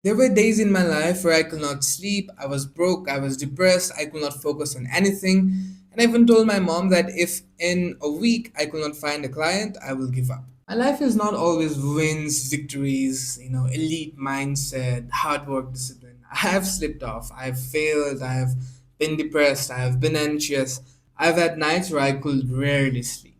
There were days in my life where I could not sleep, I was broke, I was depressed, I could not focus on anything. And I even told my mom that if in a week I could not find a client, I will give up. My life is not always wins, victories, elite mindset, hard work, discipline. I have slipped off, I've failed, I have been depressed, I have been anxious. I've had nights where I could rarely sleep.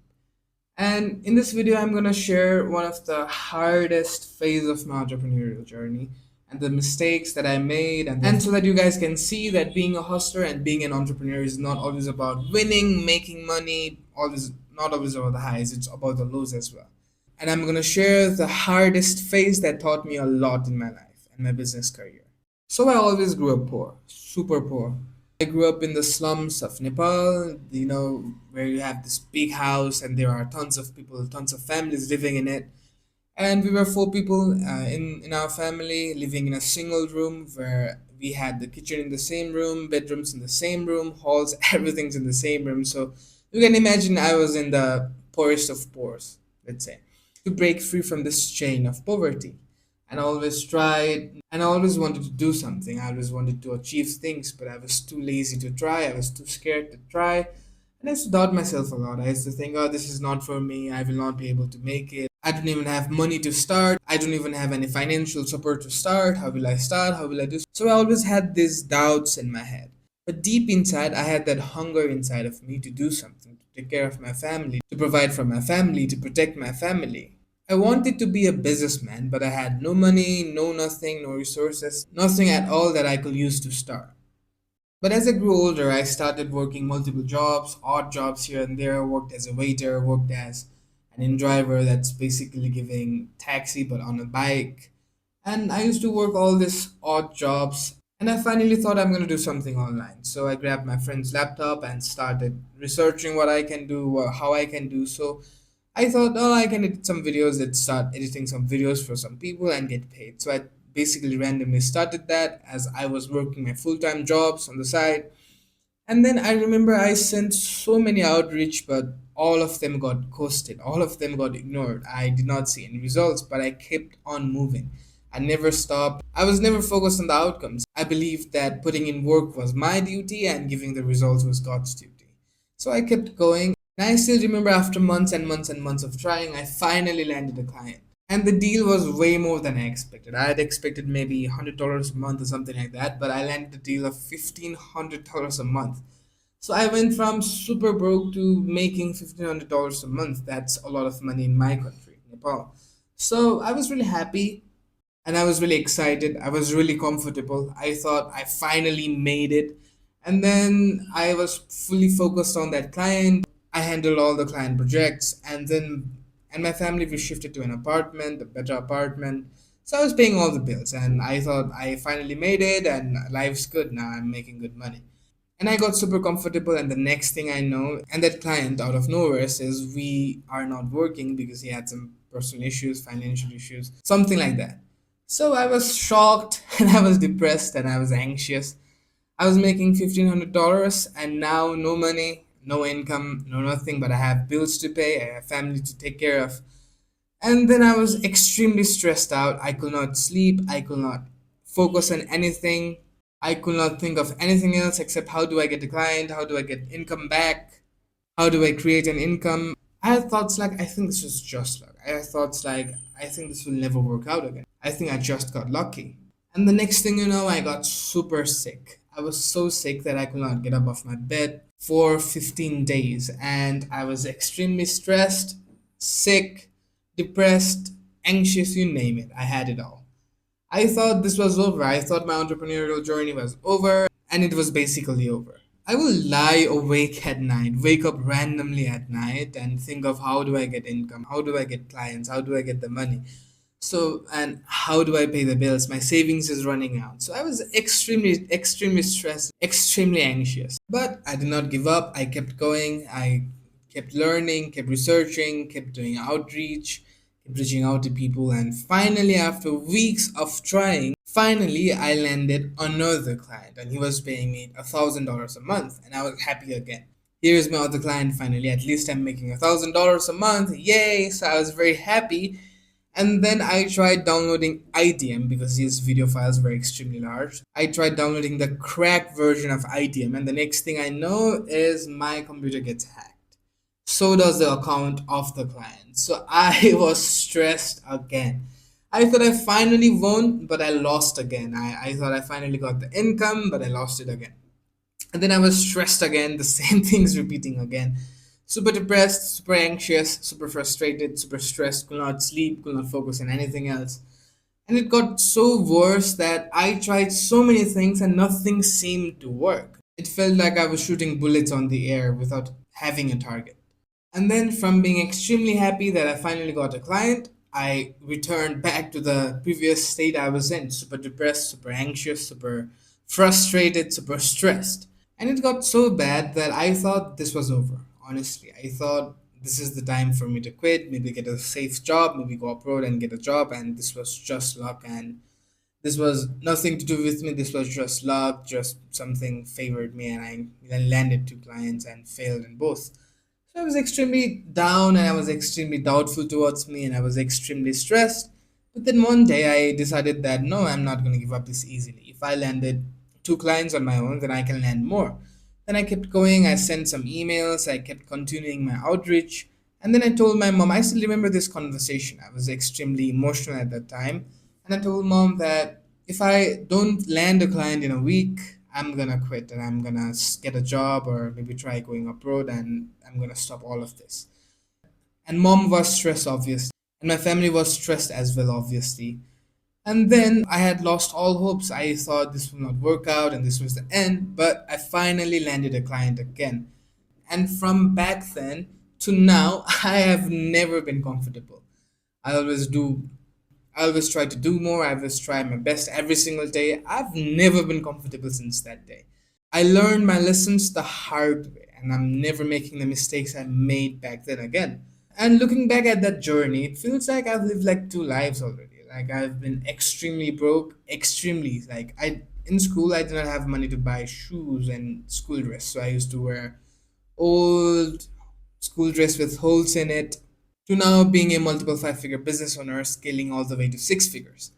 And in this video, I'm going to share one of the hardest phase of my entrepreneurial journey and the mistakes that I made, and so that you guys can see that being a hustler and being an entrepreneur is not always about winning, making money, always not always about the highs, it's about the lows as well. And I'm going to share the hardest phase that taught me a lot in my life and my business career. So I always grew up poor, super poor. I grew up in the slums of Nepal, where you have this big house and there are tons of people, tons of families living in it. And we were four people in our family living in a single room where we had the kitchen in the same room, bedrooms in the same room, halls, everything's in the same room. So you can imagine I was in the poorest of poors, let's say, to break free from this chain of poverty. And I always tried, and I always wanted to do something. I always wanted to achieve things, but I was too lazy to try. I was too scared to try. And I used to doubt myself a lot. I used to think, oh, this is not for me. I will not be able to make it. I don't even have money to start. I don't even have any financial support to start. How will I start? How will I do? So I always had these doubts in my head. But deep inside, I had that hunger inside of me to do something, to take care of my family, to provide for my family, to protect my family. I wanted to be a businessman, but I had no money, no nothing, no resources, nothing at all that I could use to start. But as I grew older, I started working multiple jobs, odd jobs here and there. Worked as a waiter, worked as an in driver, that's basically giving taxi but on a bike. And I used to work all these odd jobs. And I finally thought I'm going to do something online. So I grabbed my friend's laptop and started researching what I can do, how I can do. So I thought, oh, I can edit some videos. Let's start editing some videos for some people and get paid. So I basically randomly started that as I was working my full-time jobs on the side. And then I remember I sent so many outreach, but all of them got ghosted. All of them got ignored. I did not see any results, but I kept on moving. I never stopped. I was never focused on the outcomes. I believed that putting in work was my duty and giving the results was God's duty. So I kept going. And I still remember after months and months and months of trying, I finally landed a client. And the deal was way more than I expected. I had expected maybe $100 a month or something like that, but I landed a deal of $1,500 a month. So I went from super broke to making $1,500 a month. That's a lot of money in my country, Nepal. So I was really happy and I was really excited. I was really comfortable. I thought I finally made it. And then I was fully focused on that client. I handled all the client projects, and my family we shifted to an apartment, a better apartment. So I was paying all the bills and I thought I finally made it and life's good now. I'm making good money. And I got super comfortable, and the next thing I know, and that client out of nowhere says we are not working because he had some personal issues, financial issues, something like that. So I was shocked and I was depressed and I was anxious. I was making $1,500 and now no money, no income, no nothing, but I have bills to pay, I have family to take care of. And then I was extremely stressed out. I could not sleep, I could not focus on anything. I could not think of anything else except how do I get a client, how do I get income back, how do I create an income. I had thoughts like, I think this was just luck. I had thoughts like, I think this will never work out again. I think I just got lucky. And the next thing you know, I got super sick. I was so sick that I could not get up off my bed for 15 days. And I was extremely stressed, sick, depressed, anxious, you name it. I had it all. I thought this was over. I thought my entrepreneurial journey was over, and it was basically over. I will lie awake at night, wake up randomly at night, and think of how do I get income? How do I get clients? How do I get the money? So, and how do I pay the bills? My savings is running out. So I was extremely stressed, extremely anxious. But I did not give up. I kept going. I kept learning, kept researching, kept doing outreach, kept reaching out to people. And finally, after weeks of trying, finally I landed another client and he was paying me $1,000 a month. And I was happy again. Here's my other client finally. At least I'm making $1,000 a month. Yay! So I was very happy. And then I tried downloading IDM because these video files were extremely large. I tried downloading the cracked version of IDM, and the next thing I know is my computer gets hacked. So does the account of the client. So I was stressed again. I thought I finally won, but I lost again. I thought I finally got the income, but I lost it again. And then I was stressed again, the same things repeating again. Super depressed, super anxious, super frustrated, super stressed, could not sleep, could not focus on anything else. And it got so worse that I tried so many things and nothing seemed to work. It felt like I was shooting bullets on the air without having a target. And then, from being extremely happy that I finally got a client, I returned back to the previous state I was in, super depressed, super anxious, super frustrated, super stressed. And it got so bad that I thought this was over. Honestly, I thought this is the time for me to quit, maybe get a safe job, maybe go abroad and get a job. And this was just luck. And this was nothing to do with me. This was just luck, just something favored me. And I landed two clients and failed in both. So I was extremely down and I was extremely doubtful towards me and I was extremely stressed. But then one day I decided that no, I'm not going to give up this easily. If I landed two clients on my own, then I can land more. Then I kept going, I sent some emails, I kept continuing my outreach. And then I told my mom, I still remember this conversation. I was extremely emotional at that time. And I told mom that if I don't land a client in a week, I'm gonna quit and I'm gonna get a job or maybe try going abroad and I'm gonna stop all of this. And mom was stressed, obviously. And my family was stressed as well, obviously. And then I had lost all hopes. I thought this would not work out and this was the end, but I finally landed a client again. And from back then to now, I have never been comfortable. I always do, I always try to do more. I always try my best every single day. I've never been comfortable since that day. I learned my lessons the hard way, and I'm never making the mistakes I made back then again. And looking back at that journey, it feels like I've lived like two lives already. Like I've been extremely broke, extremely like I in school I did not have money to buy shoes and school dress, so I used to wear old school dress with holes in it. To now being a multiple five-figure business owner, scaling all the way to six figures.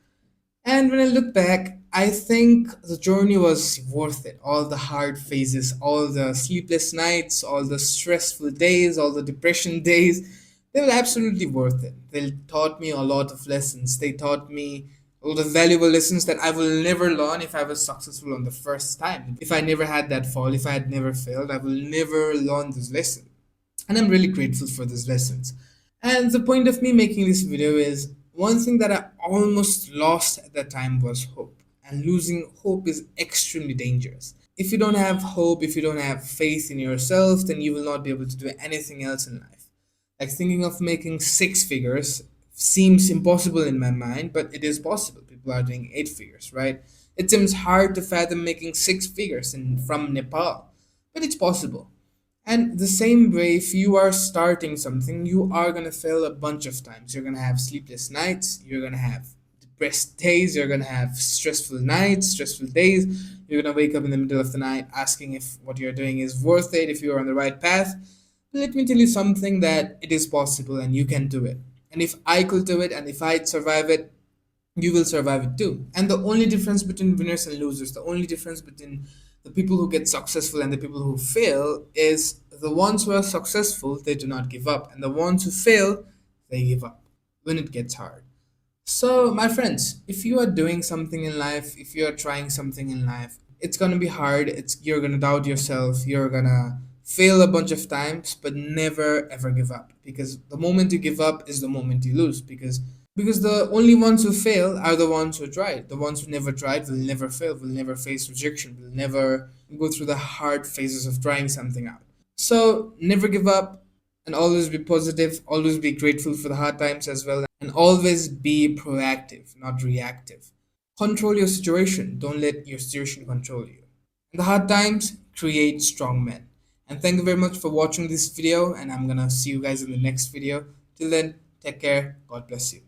And when I look back, I think the journey was worth it. All the hard phases, all the sleepless nights, all the stressful days, all the depression days, they were absolutely worth it. They taught me a lot of lessons. They taught me all the valuable lessons that I will never learn if I was successful on the first time. If I never had that fall, if I had never failed, I will never learn this lesson. And I'm really grateful for these lessons. And the point of me making this video is one thing that I almost lost at that time was hope. And losing hope is extremely dangerous. If you don't have hope, if you don't have faith in yourself, then you will not be able to do anything else in life. Like thinking of making six figures seems impossible in my mind, but it is possible. People are doing eight figures, right? It seems hard to fathom making six figures from Nepal, but it's possible. And the same way, if you are starting something, you are gonna fail a bunch of times. You're gonna have sleepless nights, you're gonna have depressed days, you're gonna have stressful nights, stressful days. You're gonna wake up in the middle of the night asking if what you're doing is worth it, if you're on the right path. But let me tell you something that it is possible and you can do it. And if I could do it and if I'd survive it, you will survive it too. And the only difference between winners and losers, the only difference between the people who get successful and the people who fail is the ones who are successful, they do not give up. And the ones who fail, they give up when it gets hard. So, my friends, if you are doing something in life, if you are trying something in life, it's gonna be hard. You're gonna doubt yourself. You're gonna fail a bunch of times, but never ever give up. Because the moment you give up is the moment you lose. Because the only ones who fail are the ones who tried. The ones who never tried will never fail, will never face rejection, will never go through the hard phases of trying something out. So never give up and always be positive, always be grateful for the hard times as well, and always be proactive, not reactive. Control your situation, don't let your situation control you. In the hard times, create strong men. And thank you very much for watching this video, and I'm gonna see you guys in the next video. Till then, take care, God bless you.